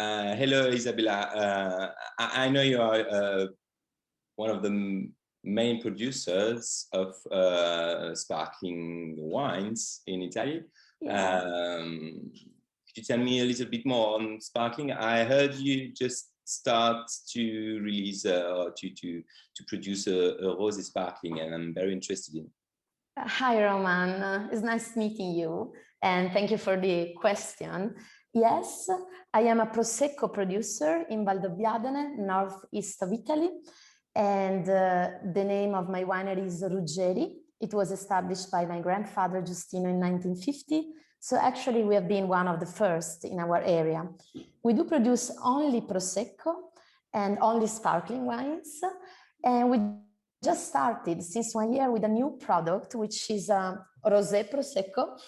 Hello, Isabella. I know you are one of the main producers of sparkling wines in Italy. Yeah. Could you tell me a little bit more on sparkling? I heard you just start to release or to produce a rosé sparkling, and I'm very interested in. Hi, Roman. It's nice meeting you, and thank you for the question. Yes, I am a Prosecco producer in Valdobbiadene, northeast of Italy, and the name of my winery is Ruggeri. It was established by my grandfather, Giustino, in 1950. So actually, we have been one of the first in our area. We do produce only Prosecco and only sparkling wines, and we just started since 1 year with a new product, which is a Rosé Prosecco.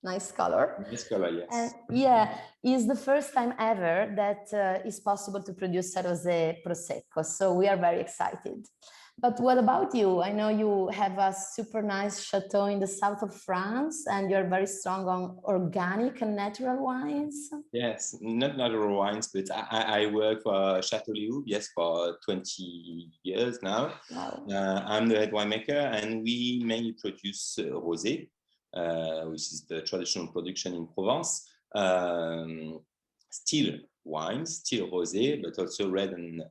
Nice color. Nice color, yes. And yeah, it's the first time ever that it's possible to produce a Rosé Prosecco. So we are very excited. But what about you? I know you have a super nice chateau in the south of France, and you're very strong on organic and natural wines. Yes, not natural wines, but I work for Château Léoube, yes, for 20 years now. Wow. I'm the head winemaker, and we mainly produce rosé, which is the traditional production in Provence. Still wines, still rosé, but also red and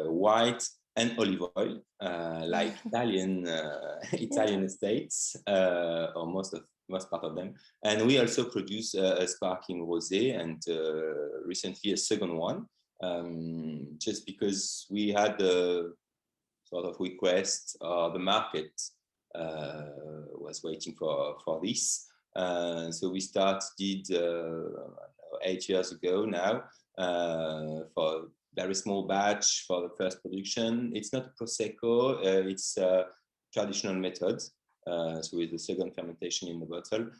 white and olive oil, like Italian estates, or most part of them. And we also produce a sparkling rosé, and recently a second one, just because we had a sort of request, the market was waiting for this. So we started 8 years ago now, for very small batch for the first production. It's not a Prosecco, it's a traditional method. So with the second fermentation in the bottle,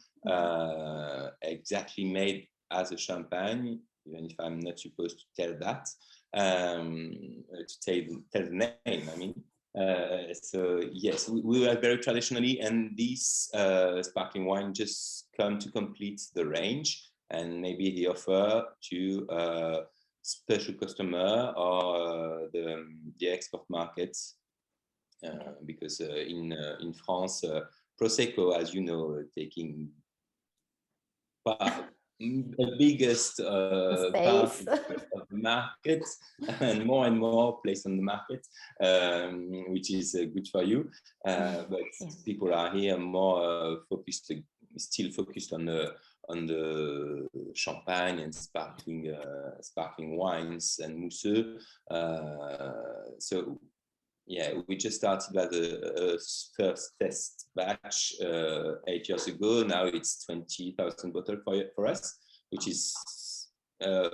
exactly made as a champagne, even if I'm not supposed to tell that, to tell the name, I mean. So yes, we were very traditionally, and this sparkling wine just come to complete the range, and maybe the offer to special customer or the export markets, because in France, Prosecco, as you know, taking the biggest part of the market, and more place on the market, which is good for you. But people are here more still focused on the champagne and sparkling wines and mousseux. So yeah, we just started as a first test batch 8 years ago. Now it's 20,000 bottles for us, which is a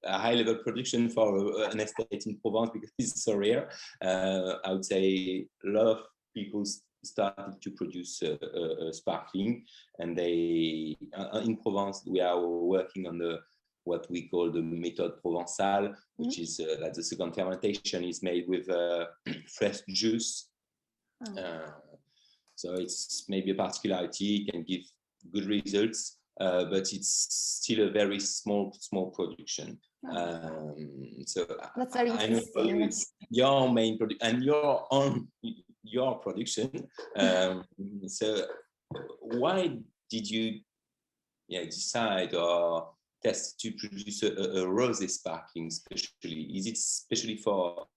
high-level production for an estate in Provence, because it's so rare. I would say a lot of people started to produce sparkling, and they in Provence we are working on what we call the method Provençal, which is that the second fermentation is made with fresh juice. So it's maybe a particularity, can give good results, but it's still a very small production. So that's very interesting. I know your main product and your production. So why did you decide or test to produce a rosé sparkling especially? Is it especially for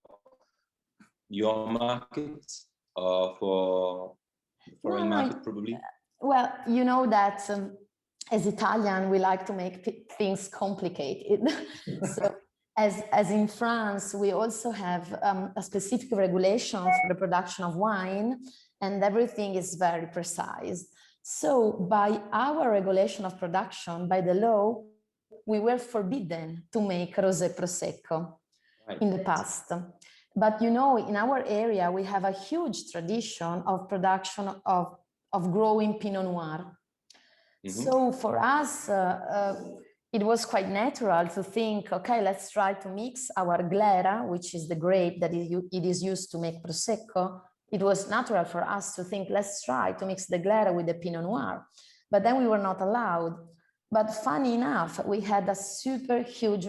your market or for foreign market probably? Well, you know that as Italian, we like to make things complicated. So as in France, we also have a specific regulation for the production of wine, and everything is very precise. So by our regulation of production, by the law, we were forbidden to make Rosé Prosecco in the past. But you know, in our area, we have a huge tradition of production of growing Pinot Noir. So for us, it was quite natural to think, okay, let's try to mix our glera, which is the grape that it is used to make Prosecco. It was natural for us to think, let's try to mix the glera with the Pinot Noir. But then we were not allowed. But funny enough, we had a super huge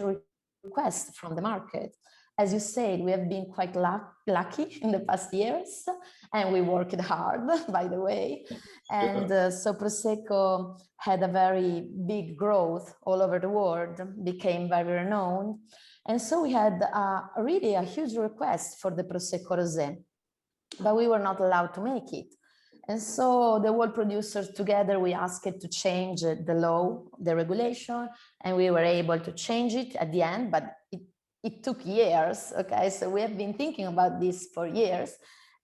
request from the market. As you said, we have been quite lucky in the past years, and we worked hard, by the way. And so Prosecco had a very big growth all over the world, became very renowned. And so we had really a huge request for the Prosecco Rosé, but we were not allowed to make it. And so the world producers together, we asked to change the law, the regulation, and we were able to change it at the end, but it took years, okay? So we have been thinking about this for years.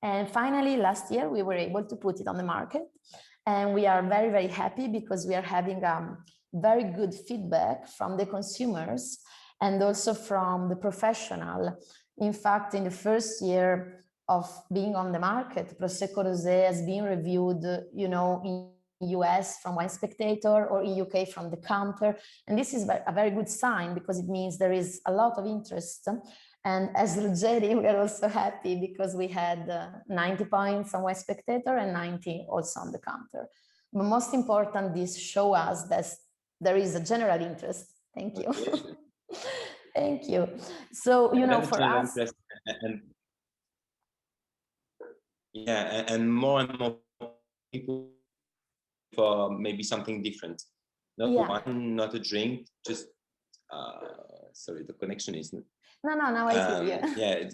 And finally, last year, we were able to put it on the market. And we are very, very happy because we are having very good feedback from the consumers and also from the professional. In fact, in the first year of being on the market, Prosecco Rosé has been reviewed, you know, in US from Wine Spectator or in UK from The Counter. And this is a very good sign because it means there is a lot of interest. And as Ruggeri, we are also happy because we had 90 points on Wine Spectator and 90 also on The Counter. But most important, this shows us that there is a general interest. Thank you. Thank you. So, you know, for us... and more people for maybe something different. Not one, not a drink, just, sorry, the connection is... No, I hear you. Yeah,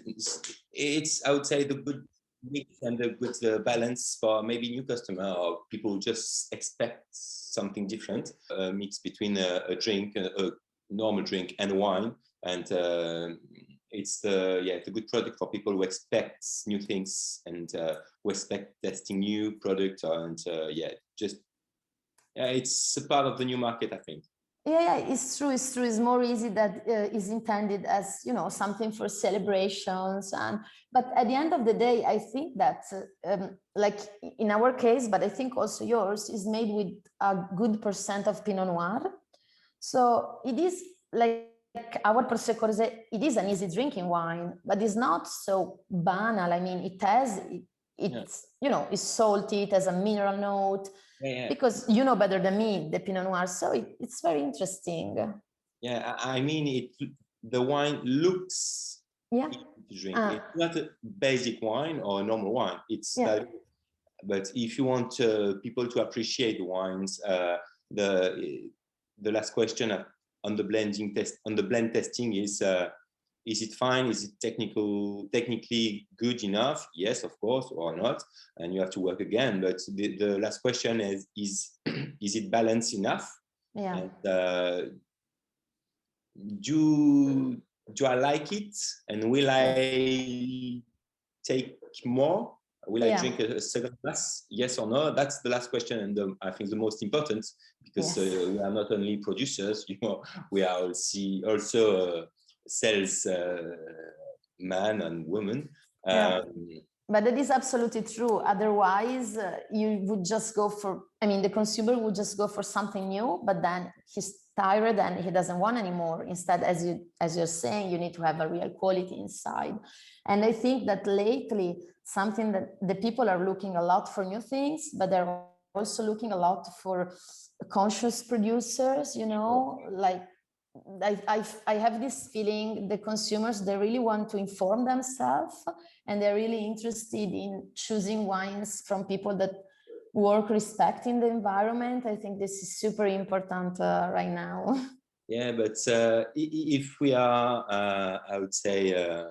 it's, I would say, the good mix and the good balance for maybe new customer or people who just expect something different, a mix between a drink, a normal drink and wine. And it's a good product for people who expect new things and who expect testing new products. And it's a part of the new market, I think. Yeah, it's true. It's more easy that is intended as, you know, something for celebrations. But at the end of the day, I think that like in our case, but I think also yours, is made with a good % of Pinot Noir. So it is like our Prosecco Rosé, it is an easy drinking wine, but it's not so banal. I mean, it's you know, it's salty, it has a mineral note. Because you know better than me the Pinot Noir, so it's very interesting. Yeah, I mean, the wine looks easy to drink. It's not a basic wine or a normal wine. It's but if you want people to appreciate the wines, the last question on the blending test, on the blend testing is it fine? Is it technically good enough? Yes, of course, or not. And you have to work again. But the last question is it balanced enough? Yeah. And, do I like it? And will I take more? Will I drink a second glass? Yes or no? That's the last question, and I think the most important, because we are not only producers, you know, we are also sales man and woman. But that is absolutely true. Otherwise, you would just go for, I mean, the consumer would just go for something new, but then he's tired and he doesn't want anymore. Instead, as you're saying, you need to have a real quality inside. And I think that lately, something that the people are looking a lot for new things, but they're also looking a lot for conscious producers, you know, like I have this feeling the consumers, they really want to inform themselves and they're really interested in choosing wines from people that work respecting the environment. I think this is super important right now. Yeah, but if we are, I would say,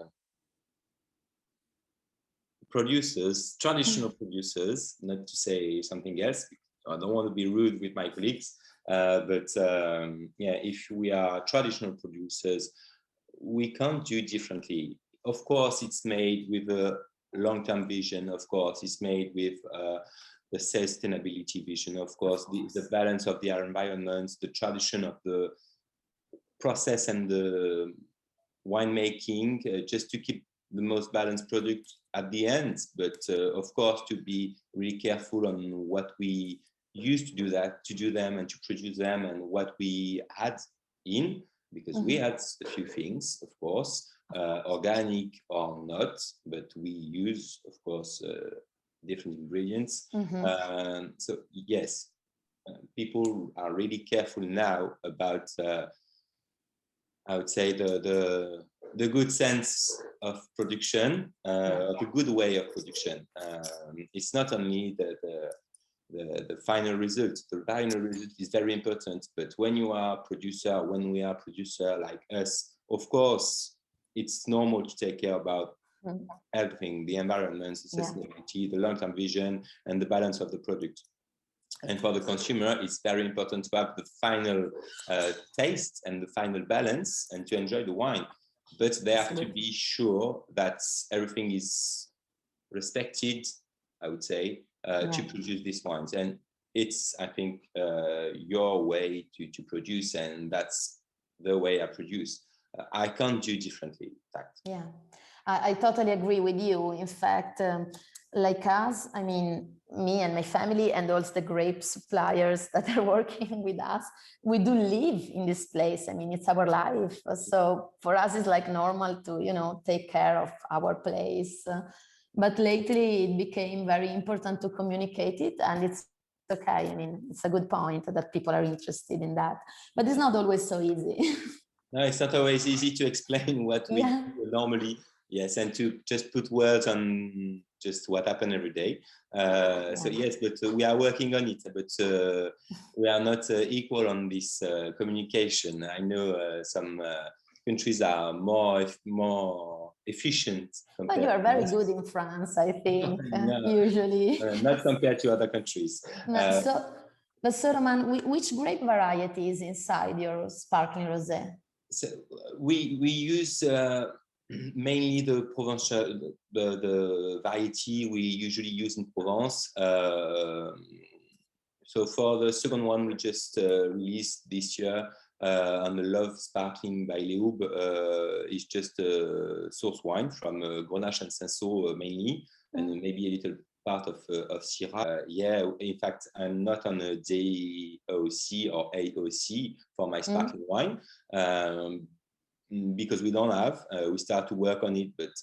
producers, traditional producers, not to say something else, I don't want to be rude with my colleagues, but if we are traditional producers, we can't do differently. Of course, it's made with a long-term vision. Of course, it's made with the sustainability vision. Of course, the balance of the environment, the tradition of the process and the winemaking, just to keep the most balanced product at the end. But of course, to be really careful on what we used to do them and to produce them, and what we add in, because we had a few things, of course, organic or not, but we use, of course, different ingredients. So yes, people are really careful now about, I would say, the good sense of production, the good way of production. It's not only the final result. The final result is very important, but when we are producer like us, of course, it's normal to take care about everything, the environment, the sustainability, the long-term vision, and the balance of the product. And for the consumer, it's very important to have the final taste and the final balance and to enjoy the wine. But they have to be sure that everything is respected, I would say, to produce these wines. And it's, I think, your way to produce, and that's the way I produce. I can't do differently, in fact. Yeah, I totally agree with you. In fact, like us, I mean, me and my family and also the grape suppliers that are working with us, we do live in this place. I mean, it's our life. So for us, it's like normal to, you know, take care of our place. But lately it became very important to communicate it, and it's okay. I mean, it's a good point that people are interested in that, but it's not always so easy. No, it's not always easy to explain what we do normally. Yes, and to just put words on just what happened every day. So yes, but we are working on it, but we are not equal on this communication. I know some countries are more efficient. But you are very good in France, I think, usually. Not compared to other countries. So Romain, which grape variety is inside your sparkling rosé? So we use mainly the Provençal, the variety we usually use in Provence. So for the second one, we just released this year on the Love Sparkling by Léoube. It's just a source wine from Grenache and Cinsault mainly, and maybe a little part of Syrah. Yeah, in fact, I'm not on a DOC or AOC for my sparkling wine. Because we don't have, we start to work on it, but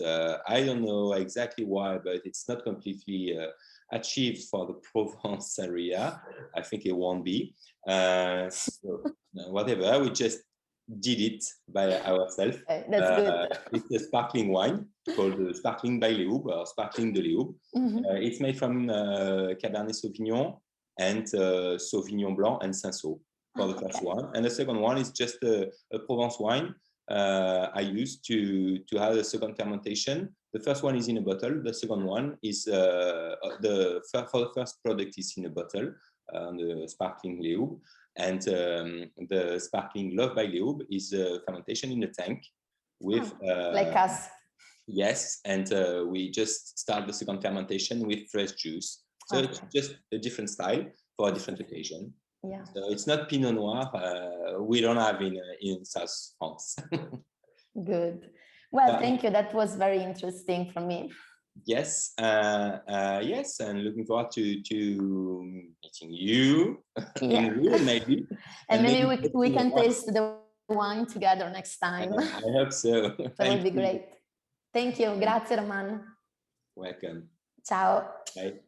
I don't know exactly why, but it's not completely achieved for the Provence area. I think it won't be. So, whatever, we just did it by ourselves. That's good. It's a sparkling wine called Sparkling by Léoube or Sparkling de Léoube. It's made from Cabernet Sauvignon and Sauvignon Blanc and Cinsault for the first one. And the second one is just a Provence wine. I used to have a second fermentation. The first one is in a bottle. The second one is for the first product is in a bottle, the Sparkling Léoube, and the Sparkling Love by Léoube is a fermentation in a tank with like us. Yes, and we just start the second fermentation with fresh juice. So it's just a different style for a different occasion. Yeah. So it's not Pinot Noir. We don't have in South France. Good. Well, thank you. That was very interesting for me. Yes. Yes, and looking forward to meeting you in real maybe. And maybe we can taste the wine together next time. I hope so. That would be great. Thank you. Grazie, Romain. Welcome. Ciao. Bye.